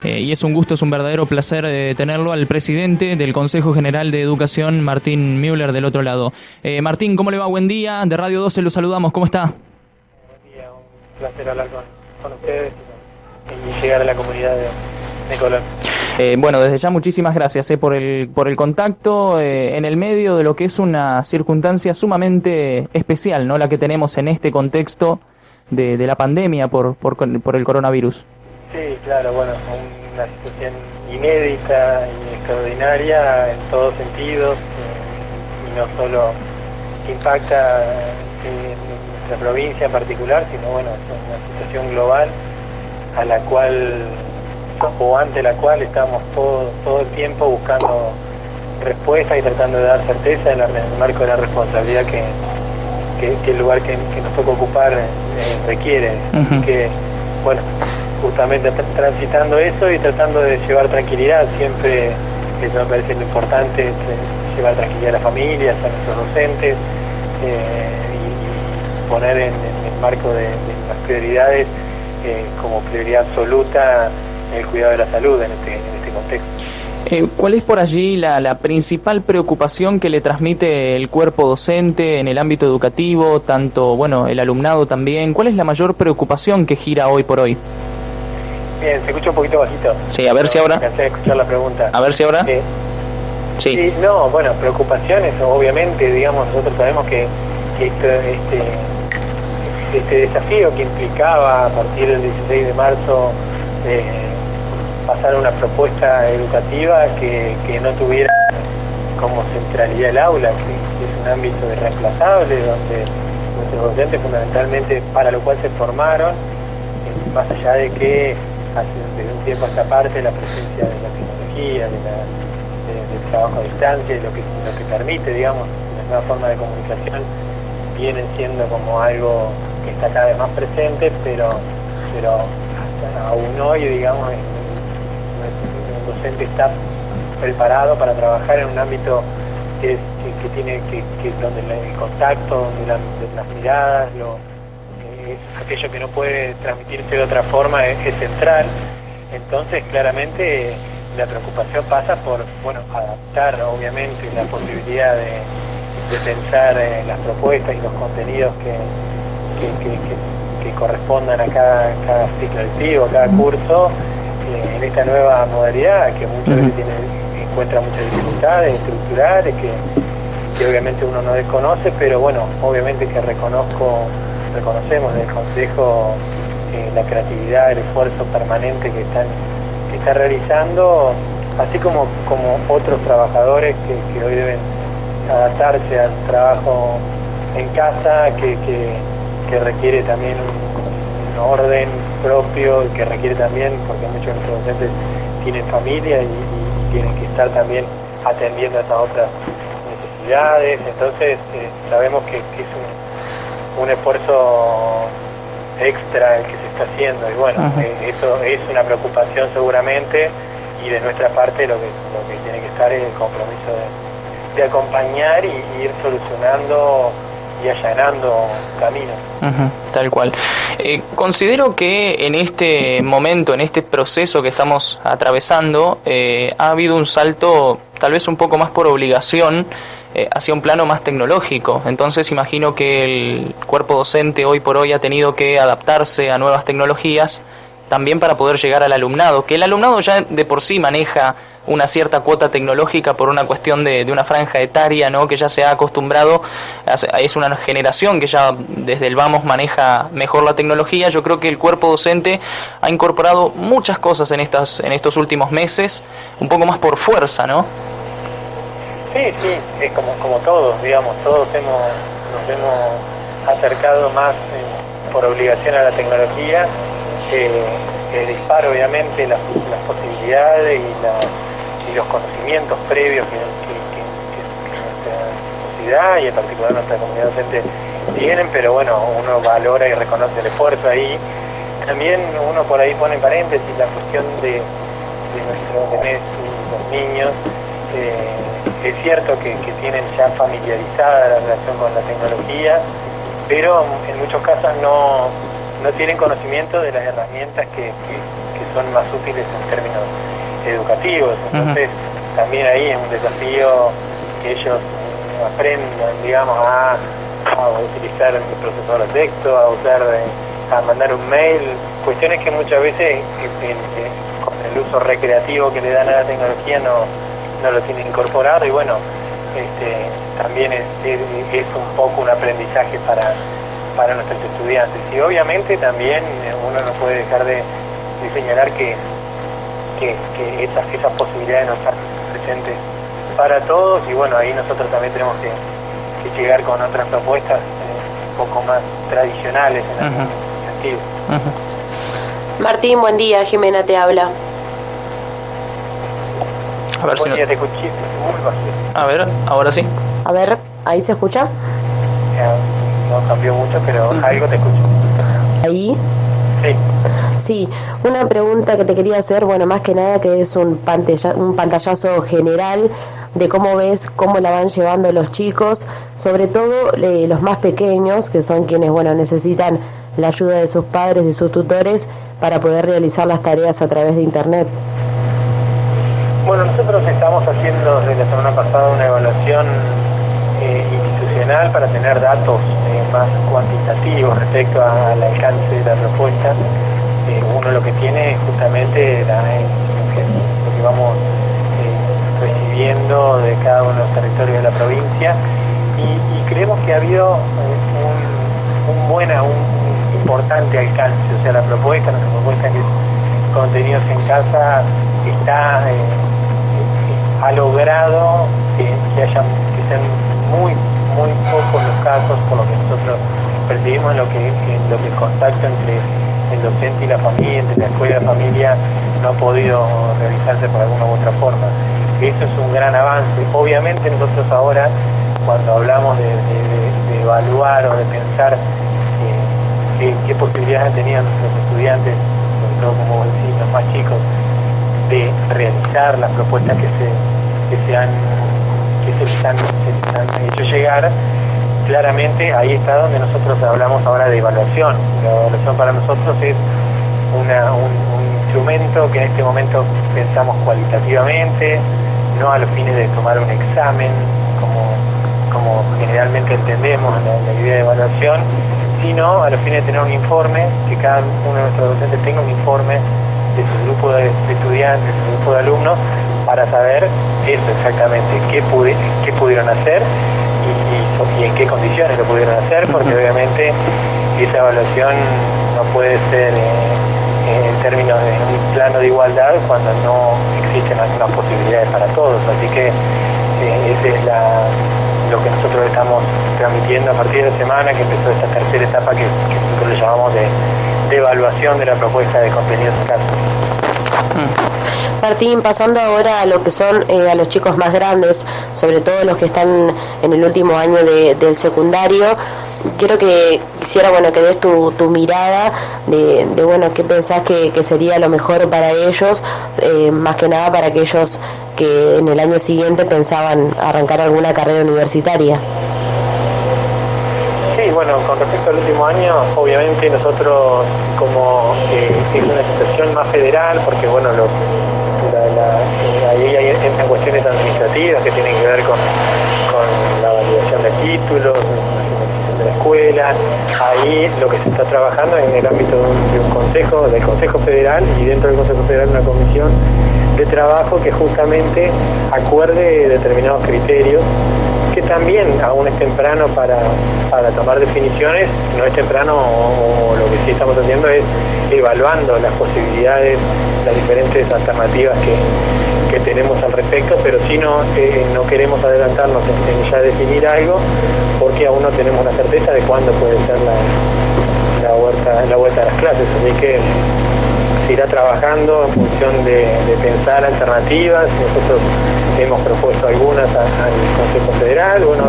Y es un gusto, es un verdadero placer tenerlo al presidente del Consejo General de Educación, Martín Müller, del otro lado. Martín, ¿cómo le va? Buen día. De Radio 12 lo saludamos. ¿Cómo está? Buen día, un placer hablar con ustedes y llegar a la comunidad de Colón. Bueno, desde ya muchísimas gracias por el contacto en el medio de lo que es una circunstancia sumamente especial, ¿no? La que tenemos en este contexto de la pandemia por el coronavirus. Sí, claro, bueno, una situación inédita y extraordinaria en todos sentidos, y no solo impacta en nuestra provincia en particular, sino bueno, es una situación global a la cual, o ante la cual estamos todo el tiempo buscando respuestas y tratando de dar certeza en el marco de la responsabilidad que el lugar que nos toca ocupar requiere. Uh-huh. Que, bueno, justamente transitando eso y tratando de llevar tranquilidad, siempre eso me parece lo importante, llevar tranquilidad a las familias, a nuestros docentes, y poner en el marco de las prioridades como prioridad absoluta el cuidado de la salud en este contexto. ¿Cuál es por allí la principal preocupación que le transmite el cuerpo docente en el ámbito educativo, tanto, bueno, el alumnado también? ¿Cuál es la mayor preocupación que gira hoy por hoy? Bien, se escucha un poquito bajito. Sí, a ver si ahora. Alcancé a escuchar la pregunta. A ver si ahora. Sí. Sí, no, bueno, preocupaciones, obviamente, digamos, nosotros sabemos que este desafío que implicaba a partir del 16 de marzo pasar a una propuesta educativa que no tuviera como centralidad el aula, que es un ámbito irreemplazable, donde nuestros docentes fundamentalmente para lo cual se formaron, más allá de que desde un tiempo a esta parte la presencia de la tecnología, del trabajo a distancia, y lo que permite, digamos, las nuevas formas de comunicación vienen siendo como algo que está cada vez más presente, pero aún hoy, digamos, el docente está preparado para trabajar en un ámbito que tiene donde el contacto, donde las miradas, aquello que no puede transmitirse de otra forma es central. Entonces, claramente la preocupación pasa por, bueno, adaptar obviamente la posibilidad de pensar las propuestas y los contenidos que correspondan a cada ciclo lectivo, a cada curso, en esta nueva modalidad que muchas veces encuentra muchas dificultades estructurales que obviamente uno no desconoce, pero bueno, obviamente que reconocemos del Consejo la creatividad, el esfuerzo permanente que está realizando, así como otros trabajadores que hoy deben adaptarse al trabajo en casa, que requiere también un orden propio, que requiere también, porque muchos de nuestros docentes tienen familia y tienen que estar también atendiendo a esas otras necesidades. Entonces sabemos que es un esfuerzo extra el que se está haciendo, y bueno, eso es una preocupación seguramente, y de nuestra parte lo que tiene que estar es el compromiso de acompañar y ir solucionando y allanando caminos. Tal cual. Considero que en este momento, en este proceso que estamos atravesando, ha habido un salto tal vez un poco más por obligación hacia un plano más tecnológico. Entonces imagino que el cuerpo docente hoy por hoy ha tenido que adaptarse a nuevas tecnologías también para poder llegar al alumnado, que el alumnado ya de por sí maneja una cierta cuota tecnológica por una cuestión de una franja etaria, ¿no? Que ya se ha acostumbrado, es una generación que ya desde el vamos maneja mejor la tecnología. Yo creo que el cuerpo docente ha incorporado muchas cosas en estos últimos meses, un poco más por fuerza, ¿no? Sí, es como todos, digamos, todos nos hemos acercado más por obligación a la tecnología, que dispara obviamente las posibilidades y los conocimientos previos que nuestra sociedad y en particular nuestra comunidad docente tienen, pero bueno, uno valora y reconoce el esfuerzo ahí. También uno por ahí pone en paréntesis la cuestión de los niños. Es cierto que tienen ya familiarizada la relación con la tecnología, pero en muchos casos no tienen conocimiento de las herramientas que son más útiles en términos educativos. Entonces, también ahí es un desafío que ellos aprendan, digamos, a utilizar el procesador de texto, a mandar un mail, cuestiones que muchas veces con el uso recreativo que le dan a la tecnología no lo tienen incorporado, y bueno, también es un poco un aprendizaje para nuestros estudiantes. Y obviamente también uno no puede dejar de señalar que esas posibilidades no están presentes para todos, y bueno, ahí nosotros también tenemos que llegar con otras propuestas un poco más tradicionales en algún sentido. Martín, buen día, Jimena te habla. A ver si te escuché muy bajito. A ver, ahora sí. A ver, ¿ahí se escucha? No cambió mucho, pero algo te escucho. ¿Ahí? Sí. Sí, una pregunta que te quería hacer, bueno, más que nada que es un pantallazo general de cómo ves, cómo la van llevando los chicos, sobre todo los más pequeños, que son quienes, bueno, necesitan la ayuda de sus padres, de sus tutores, para poder realizar las tareas a través de Internet. Bueno, nosotros estamos haciendo desde la semana pasada una evaluación institucional para tener datos más cuantitativos respecto al alcance de la propuesta. Uno lo que tiene es justamente lo que vamos recibiendo de cada uno de los territorios de la provincia, y creemos que ha habido un importante alcance. O sea, nuestra propuesta que es Contenidos en Casa ha logrado que sean muy pocos los casos, por lo que nosotros percibimos, en lo que el contacto entre el docente y la familia, entre la escuela y la familia, no ha podido realizarse por alguna u otra forma. Eso es un gran avance. Obviamente nosotros ahora, cuando hablamos de evaluar o de pensar qué posibilidades tenían los estudiantes, sobre todo como decís, los más chicos, de realizar las propuestas que se les han hecho llegar, claramente ahí está donde nosotros hablamos ahora de evaluación. La evaluación para nosotros es un instrumento que en este momento pensamos cualitativamente, no a los fines de tomar un examen, como generalmente entendemos la idea de evaluación, sino a los fines de tener un informe, que cada uno de nuestros docentes tenga un informe de su grupo de estudiantes, de su grupo de alumnos, para saber eso exactamente, qué pudieron hacer y en qué condiciones lo pudieron hacer, porque obviamente esa evaluación no puede ser en términos de un plano de igualdad cuando no existen algunas posibilidades para todos. Así que ese es lo que nosotros estamos transmitiendo a partir de la semana, que empezó esta tercera etapa que nosotros le llamamos de evaluación de la propuesta de contenidos en casa. Martín, pasando ahora a lo que son a los chicos más grandes, sobre todo los que están en el último año del secundario, quiero que quisiera, bueno, que des tu mirada de bueno, qué pensás que sería lo mejor para ellos, más que nada para aquellos que en el año siguiente pensaban arrancar alguna carrera universitaria. Sí, bueno, con respecto al último año, obviamente nosotros, como es una situación más federal, porque bueno, ahí entran cuestiones administrativas que tienen que ver con la validación de títulos, de la escuela. Ahí lo que se está trabajando es en el ámbito de un consejo, del Consejo Federal, y dentro del Consejo Federal una comisión de trabajo que justamente acuerde determinados criterios, que también aún es temprano para tomar definiciones. No es temprano, o lo que sí estamos haciendo es evaluando las posibilidades, las diferentes alternativas que tenemos al respecto, pero sí no queremos adelantarnos en ya definir algo, porque aún no tenemos la certeza de cuándo puede ser la vuelta a las clases. Así que se irá trabajando en función de pensar alternativas. Nosotros hemos propuesto algunas al Consejo Federal, bueno,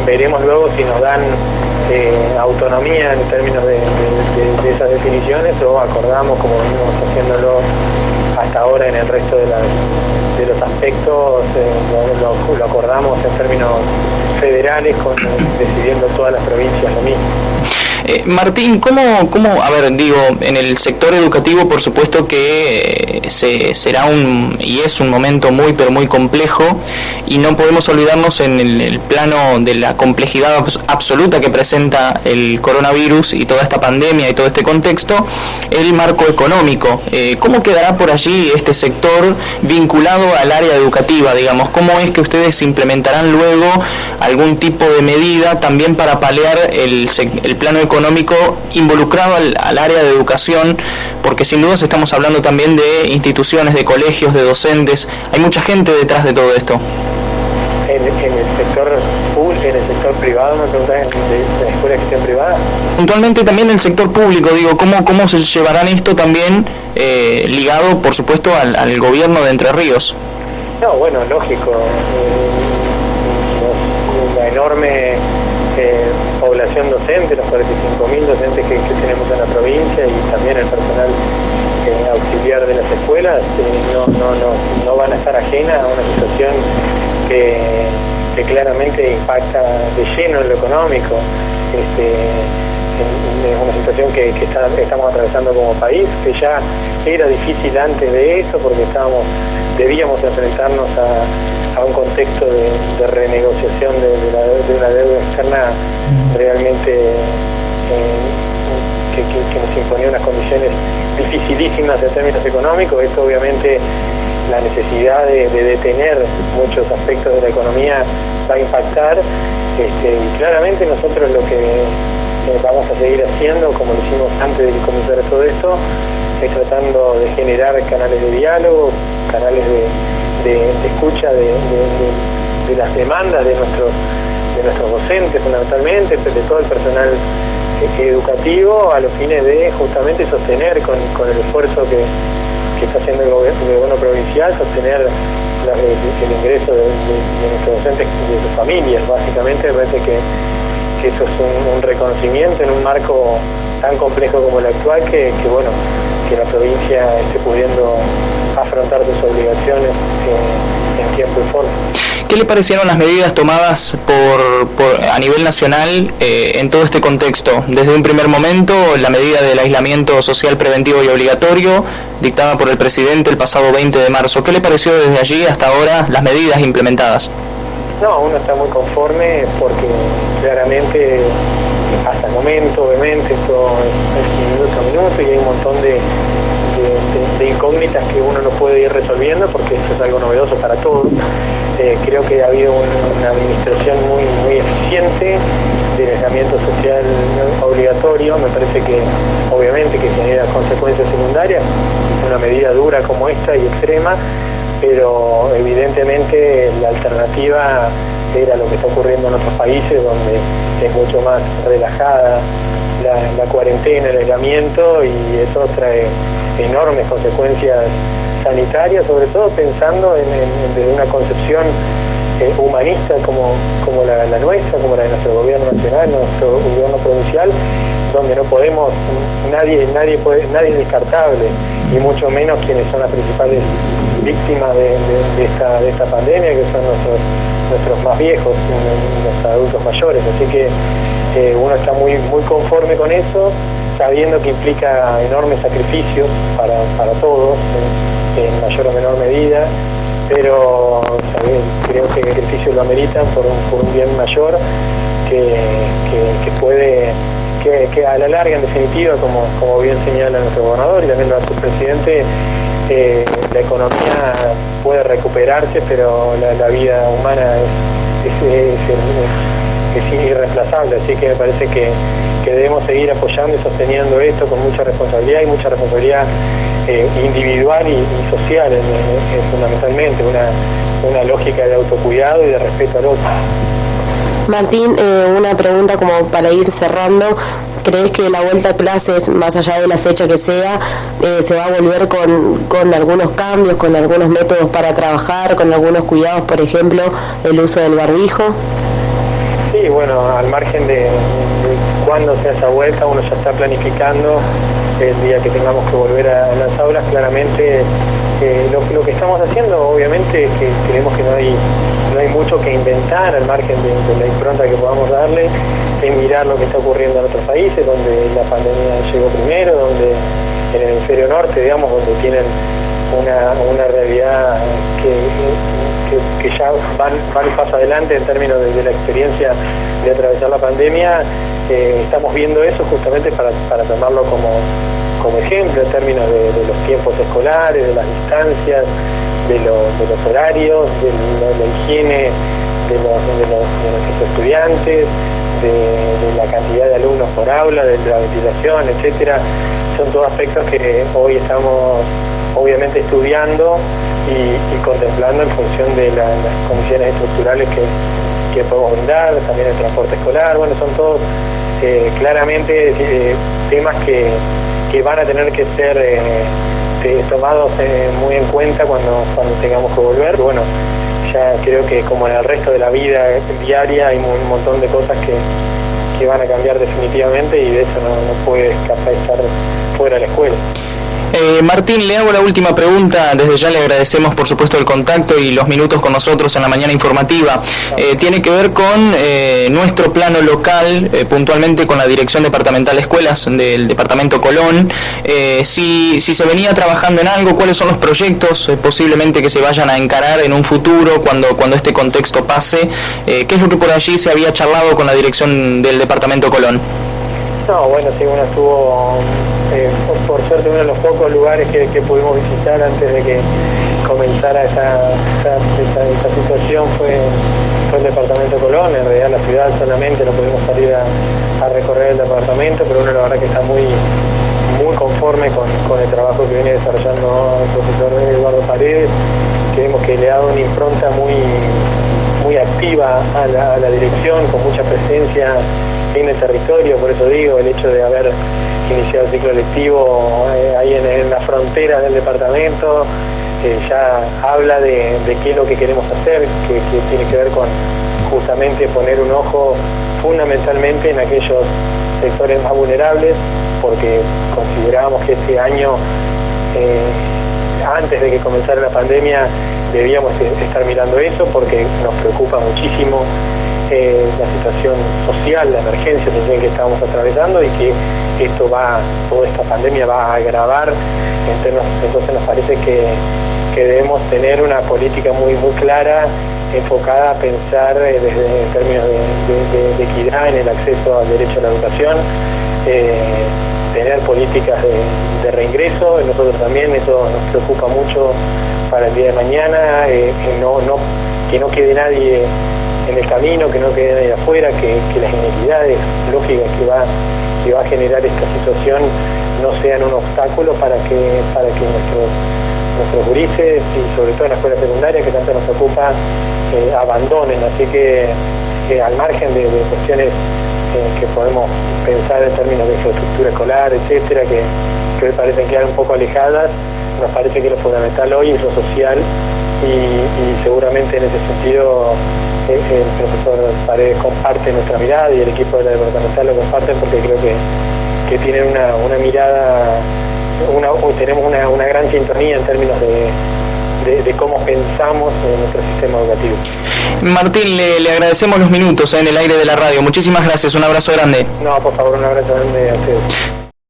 veremos luego si nos dan autonomía en términos de esas definiciones, o acordamos, como venimos haciéndolo hasta ahora en el resto de los aspectos, lo acordamos en términos federales, decidiendo todas las provincias lo mismo. Martín, a ver, digo, en el sector educativo por supuesto que será y es un momento muy pero muy complejo, y no podemos olvidarnos en el plano de la complejidad absoluta que presenta el coronavirus y toda esta pandemia y todo este contexto, el marco económico. ¿Cómo quedará por allí este sector vinculado al área educativa, digamos? ¿Cómo es que ustedes implementarán luego algún tipo de medida también para paliar el plano económico involucrado al área de educación? Porque sin dudas estamos hablando también de instituciones, de colegios, de docentes. Hay mucha gente detrás de todo esto. En el sector público, en el sector privado, me preguntan, de la escuela de gestión privada. Puntualmente también en el sector público, digo, ¿cómo se llevarán esto también ligado, por supuesto, al gobierno de Entre Ríos? No, bueno, lógico. La enorme población docente, los 45.000 docentes que tenemos en la provincia, y también el personal auxiliar de las escuelas, no van a estar ajenas a una situación que claramente impacta de lleno en lo económico. Es una situación que estamos atravesando como país, que ya era difícil antes de eso, porque debíamos enfrentarnos a un contexto de renegociación de una deuda externa realmente que nos imponía unas condiciones dificilísimas en términos económicos. Esto obviamente, la necesidad de detener muchos aspectos de la economía va a impactar, y claramente nosotros lo que vamos a seguir haciendo, como lo hicimos antes de comenzar todo esto, es tratando de generar canales de diálogo, canales de escucha de las demandas de nuestros docentes fundamentalmente, de todo el personal educativo, a los fines de justamente sostener con el esfuerzo que está haciendo el gobierno provincial, sostener el ingreso de nuestros docentes y de sus familias. Básicamente me parece que eso es un reconocimiento en un marco tan complejo como el actual, que la provincia esté pudiendo afrontar sus obligaciones en tiempo y forma. ¿Qué le parecieron las medidas tomadas a nivel nacional en todo este contexto? Desde un primer momento, la medida del aislamiento social preventivo y obligatorio, dictada por el presidente el pasado 20 de marzo. ¿Qué le pareció desde allí hasta ahora las medidas implementadas? No, uno está muy conforme, porque claramente hasta el momento, obviamente, esto es minuto a minuto, y hay un montón de incógnitas que uno no puede ir resolviendo, porque esto es algo novedoso para todos. Creo que ha habido una administración muy eficiente del aislamiento social obligatorio. Me parece que obviamente que genera consecuencias secundarias, una medida dura como esta y extrema, pero evidentemente la alternativa era lo que está ocurriendo en otros países, donde es mucho más relajada la cuarentena, el aislamiento, y eso trae enormes consecuencias sanitarias, sobre todo pensando desde una concepción humanista como la nuestra, como la de nuestro gobierno nacional, nuestro gobierno provincial, donde no podemos, nadie es descartable, y mucho menos quienes son las principales víctimas de esta pandemia, que son nuestros más viejos, los adultos mayores. Así que uno está muy conforme con eso, sabiendo que implica enormes sacrificios para todos, en mayor o menor medida, pero creo que el sacrificio lo ameritan por un bien mayor que puede, que a la larga, en definitiva, como bien señala nuestro gobernador y también nuestro presidente, la economía puede recuperarse, pero la vida humana es irreemplazable. Así que me parece que debemos seguir apoyando y sosteniendo esto con mucha responsabilidad, y mucha responsabilidad individual y social, fundamentalmente una lógica de autocuidado y de respeto al otro. Martín, una pregunta como para ir cerrando. ¿Crees que la vuelta a clases, más allá de la fecha que sea, se va a volver con algunos cambios, con algunos métodos para trabajar, con algunos cuidados, por ejemplo, el uso del barbijo? Sí, bueno, al margen de cuándo sea esa vuelta, uno ya está planificando el día que tengamos que volver a las aulas. Claramente Lo que estamos haciendo, obviamente, es que creemos que no hay mucho que inventar al margen de la impronta que podamos darle, es mirar lo que está ocurriendo en otros países, donde la pandemia llegó primero, donde en el hemisferio norte, digamos, donde tienen una realidad que ya van un paso adelante en términos de la experiencia de atravesar la pandemia. Estamos viendo eso justamente para tomarlo como ejemplo en términos de los tiempos escolares, de las distancias, de los horarios, de la higiene de nuestros estudiantes, de la cantidad de alumnos por aula, de la ventilación, etcétera. Son todos aspectos que hoy estamos obviamente estudiando y contemplando en función de las condiciones estructurales que podemos brindar, también el transporte escolar. Bueno, son todos claramente temas que van a tener que ser tomados muy en cuenta cuando tengamos que volver. Bueno, ya creo que como en el resto de la vida diaria hay un montón de cosas que van a cambiar definitivamente, y de eso no puede escapar estar fuera de la escuela. Martín, le hago la última pregunta. Desde ya le agradecemos, por supuesto, el contacto y los minutos con nosotros en la mañana informativa. Tiene que ver con nuestro plano local, puntualmente con la Dirección Departamental de Escuelas del Departamento Colón. Si se venía trabajando en algo, cuáles son los proyectos posiblemente que se vayan a encarar en un futuro cuando este contexto pase. ¿Qué es lo que por allí se había charlado con la Dirección del Departamento Colón? No, bueno, sí, uno estuvo, por suerte, uno de los pocos lugares que pudimos visitar antes de que comenzara esta situación fue el departamento de Colón. En realidad la ciudad solamente no pudimos salir a recorrer el departamento, pero uno la verdad que está muy conforme con el trabajo que viene desarrollando el profesor Eduardo Paredes. Creemos que le ha dado una impronta muy activa a la dirección, con mucha presencia en el territorio. Por eso digo, el hecho de haber iniciado el ciclo lectivo ahí en la frontera del departamento ya habla de qué es lo que queremos hacer, que tiene que ver con justamente poner un ojo fundamentalmente en aquellos sectores más vulnerables, porque considerábamos que este año, antes de que comenzara la pandemia, debíamos estar mirando eso, porque nos preocupa muchísimo la situación social, la emergencia social que estábamos atravesando, y que toda esta pandemia va a agravar. Entonces nos parece que debemos tener una política muy clara, enfocada a pensar desde en términos de equidad en el acceso al derecho a la educación, tener políticas de reingreso. Nosotros también eso nos preocupa mucho para el día de mañana, que no quede nadie en el camino, que no quede nadie afuera, que las inequidades lógicas que va a generar esta situación no sean un obstáculo para que nuestros gurises, y sobre todo en la escuela secundaria que tanto nos ocupa, abandonen. Así que al margen de cuestiones que podemos pensar en términos de infraestructura escolar, etcétera, que me parecen quedar un poco alejadas, nos parece que lo fundamental hoy es lo social, y seguramente en ese sentido el profesor Paredes comparte nuestra mirada, y el equipo de la departamental lo comparten, porque creo que tienen una mirada, tenemos una gran sintonía en términos de cómo pensamos en nuestro sistema educativo. Martín, le agradecemos los minutos en el aire de la radio. Muchísimas gracias, un abrazo grande. No, por favor, un abrazo grande a ustedes.